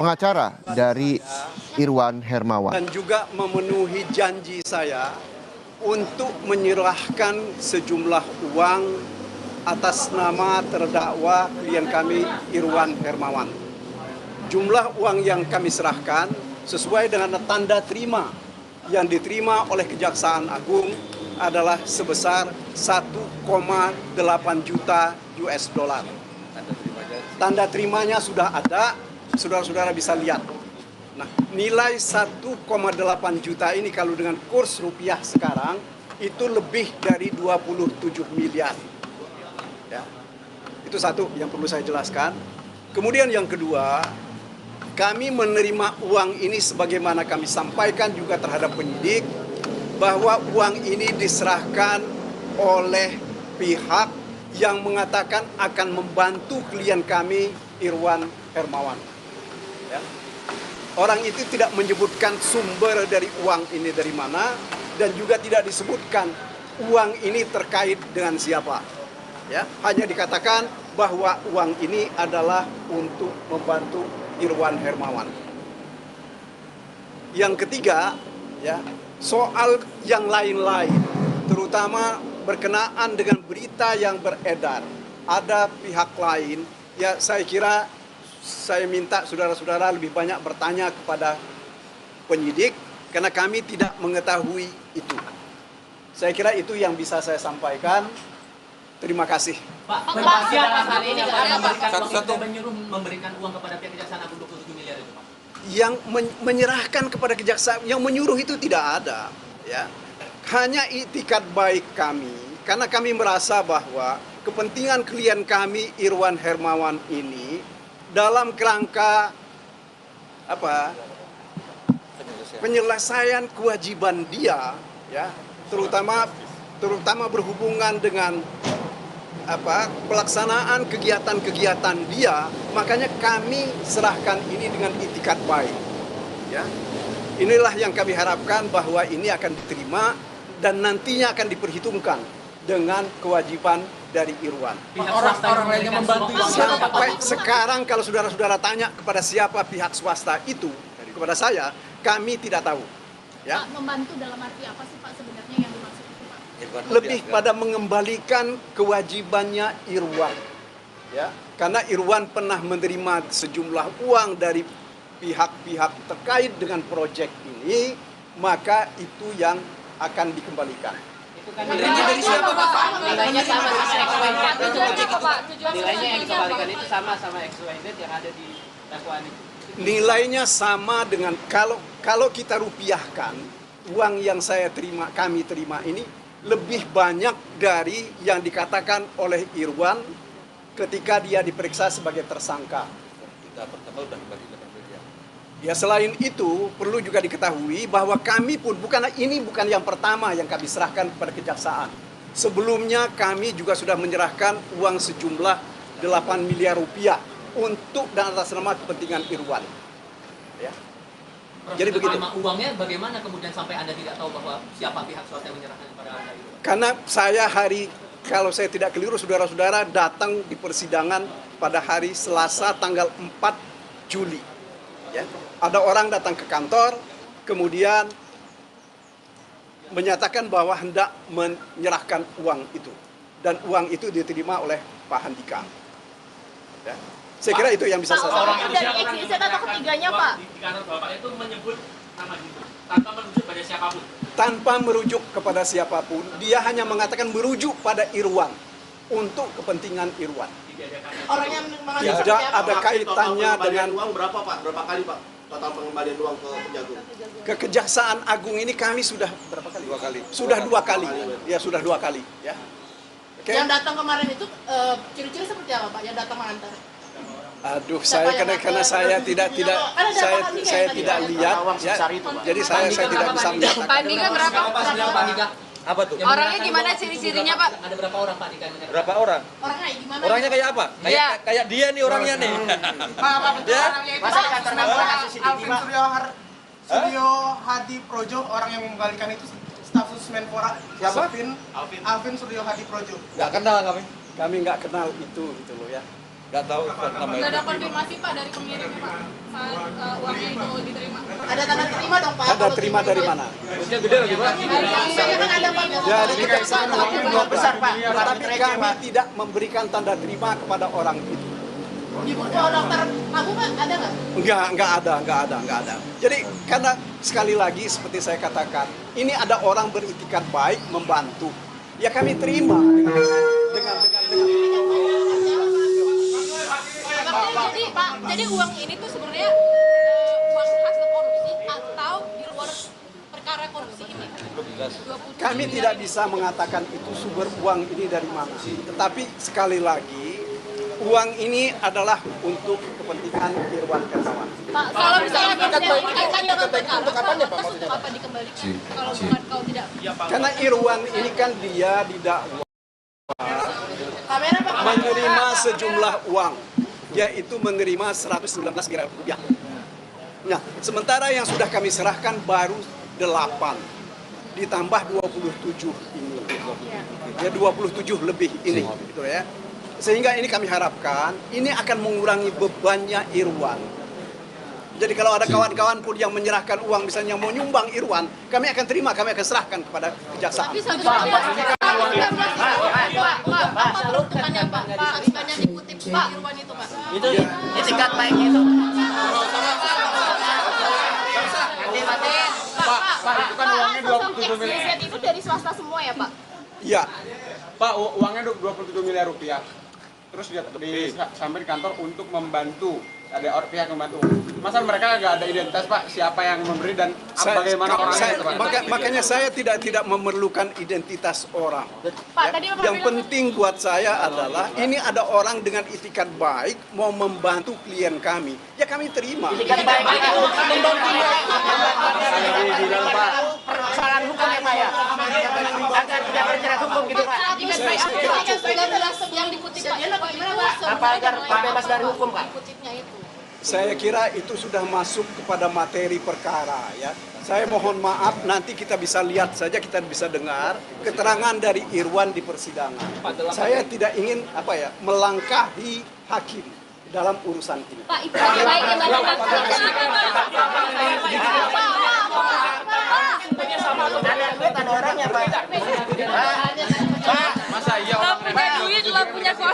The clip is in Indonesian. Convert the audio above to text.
pengacara dari Irwan Hermawan. Dan juga memenuhi janji saya untuk menyerahkan sejumlah uang atas nama terdakwa klien kami Irwan Hermawan. Jumlah uang yang kami serahkan sesuai dengan tanda terima yang diterima oleh Kejaksaan Agung adalah sebesar 1,8 juta US dollar. Tanda terimanya sudah ada, saudara-saudara bisa lihat. Nah, nilai 1,8 juta ini kalau dengan kurs rupiah sekarang itu lebih dari 27 miliar. Ya. Itu satu yang perlu saya jelaskan. Kemudian yang kedua, kami menerima uang ini sebagaimana kami sampaikan juga terhadap penyidik bahwa uang ini diserahkan oleh pihak yang mengatakan akan membantu klien kami Irwan Hermawan. Ya. Orang itu tidak menyebutkan sumber dari uang ini dari mana dan juga tidak disebutkan uang ini terkait dengan siapa. Ya, hanya dikatakan bahwa uang ini adalah untuk membantu Irwan Hermawan. Yang ketiga, ya, soal yang lain-lain, terutama berkenaan dengan berita yang beredar, ada pihak lain, ya saya kira saya minta saudara-saudara lebih banyak bertanya kepada penyidik karena kami tidak mengetahui itu. Saya kira itu yang bisa saya sampaikan. Terima kasih. Pak, siapa saat ini yang memberikan uang kepada pihak Kejaksaan Agung 27 miliar itu, Pak? Yang menyerahkan kepada kejaksaan, yang menyuruh itu tidak ada, ya. Hanya itikat baik kami, karena kami merasa bahwa kepentingan klien kami Irwan Hermawan ini dalam kerangka penyelesaian kewajiban dia, ya, terutama berhubungan dengan pelaksanaan kegiatan-kegiatan dia, makanya kami serahkan ini dengan itikat baik. Ya. Inilah yang kami harapkan bahwa ini akan diterima dan nantinya akan diperhitungkan dengan kewajiban dari Irwan. Orang lain yang membantu sampai sekarang kalau saudara-saudara tanya kepada siapa pihak swasta itu, kepada saya, kami tidak tahu. Ya. Pak, membantu dalam arti apa sih Pak sebenarnya yang dimaksud itu Pak? Lebih pada mengembalikan kewajibannya Irwan, ya, karena Irwan pernah menerima sejumlah uang dari pihak-pihak terkait dengan proyek ini, maka itu yang akan dikembalikan. Itu kan nilainya dari siapa Pak? Nilainya sama nilainya yang dikembalikan itu sama XYZ yang ada di dakwaan itu. Nilainya sama dengan kalau kita rupiahkan uang yang kami terima ini lebih banyak dari yang dikatakan oleh Irwan ketika dia diperiksa sebagai tersangka. Ya, selain itu perlu juga diketahui bahwa kami pun bukan yang pertama yang kami serahkan kepada kejaksaan. Sebelumnya kami juga sudah menyerahkan uang sejumlah 8 miliar rupiah untuk dan atas nama kepentingan Irwan. Ya. Jadi begitu. Uangnya bagaimana kemudian sampai Anda tidak tahu bahwa siapa pihak swasta yang menyerahkan kepada Anda itu? Karena saya kalau saya tidak keliru, saudara-saudara datang di persidangan pada hari Selasa tanggal 4 Juli. Ya. Ada orang datang ke kantor, kemudian menyatakan bahwa hendak menyerahkan uang itu. Dan uang itu diterima oleh Pak Handika. Ya. Saya kira itu yang bisa saya sampaikan. Orang dari XYZ atau ketiganya Pak? Di kantor Bapak itu menyebut nama itu tanpa merujuk pada siapapun. Tanpa merujuk kepada siapapun, dia hanya mengatakan merujuk pada Irwan untuk kepentingan Irwan. Orang yang tidak ada kaitannya dengan uang berapa Pak? Berapa kali Pak? Total pengembalian uang ke Kejagung? Ke Kejaksaan Agung ini kami sudah berapa kali? 2 kali. Sudah 2 kali. Ya, sudah 2 kali. Ya. Okay. Yang datang kemarin itu ciri-ciri seperti apa Pak? Yang datang mengantar? Aduh, karena saya tidak lihat, ya. Jadi saya tidak bisa menyatakan. Pak Andika berapa? Apa tuh? Orangnya gimana ciri-cirinya Pak? Ada berapa orang Pak di kantor? Berapa orang? Orangnya gimana? Orangnya kayak apa? Kayak dia nih orangnya nih. Pak, betul Ya? orangnya itu Alvin Suryo Hadi Projo, orang yang mengembalikan itu staf sus Menpora. Siapa? Alvin Suryo Hadi Projo. Nggak kenal kami. Kami nggak kenal itu gitu loh ya. Nggak tahu namanya. Sudah ada konfirmasi Pak dari pengirim Pak saat itu diterima? Ada tanda terima dong Pak. Tanda terima dari mana? Gede lagi Pak. Biasanya kan ada Pak. Jadi kejaksaan dua besar Pak. Tetapi kami tidak memberikan tanda terima kepada orang itu. Di buku dokter kamu Pak ada nggak? Enggak ada. Jadi karena sekali lagi seperti saya katakan, ini ada orang beritikat baik membantu. Ya kami terima dengan Jadi Pak, jadi uang ini tuh sebenarnya uang hasil korupsi atau di luar perkara korupsi ini? 27 kami tidak bisa mengatakan itu sumber uang ini dari mana. Tetapi sekali lagi, uang ini adalah untuk kepentingan Irwan Hermawan. Pak, kalau misalnya presiden dikaitkan dengan perkara, lantas untuk apa dikembalikan? Kalau bukan kau tidak. Karena Irwan ini kan dia didakwa Kamera Pak. menerima sejumlah uang, yaitu menerima 119 miliar rupiah. Nah, sementara yang sudah kami serahkan baru 8, ditambah 27 ini. Ya 27 lebih ini, gitu ya. Sehingga ini kami harapkan, ini akan mengurangi bebannya Irwan. Jadi kalau ada kawan-kawan pun yang menyerahkan uang, misalnya mau nyumbang Irwan, kami akan terima, kami akan serahkan kepada kejaksaan. Tapi sebenarnya Pak, peruntukannya Pak, sebenarnya dikutip Pak Irwan itu Pak. Itu etikat baik itu. Pak, itu kan uangnya 27 miliar. Itu dari swasta semua ya Pak? Ya, Pak, uangnya 27 miliar rupiah. Terus sampai di kantor untuk membantu, ada pihak membantu. Masa mereka nggak ada identitas Pak, siapa yang memberi dan bagaimana orangnya itu Pak? makanya saya tidak memerlukan identitas orang. Pak, Ya, tadi Bapak yang bilang- penting buat saya adalah ini ada orang dengan itikat baik mau membantu klien kami, ya kami terima. Etikat baik itu Persoalan hukum ya Pak ya. Agar tidak terjerat hukum gitu Pak. Etikat baik apa yang dikutip Pak Irwan itu Apa agar bebas dari hukum Pak? dikutipnya itu. Saya kira itu sudah masuk kepada materi perkara ya. Saya mohon maaf, nanti kita bisa lihat saja, kita bisa dengar keterangan dari Irwan di persidangan. Saya tidak ingin melangkahi hakim dalam urusan ini. Pak, itikat baik yang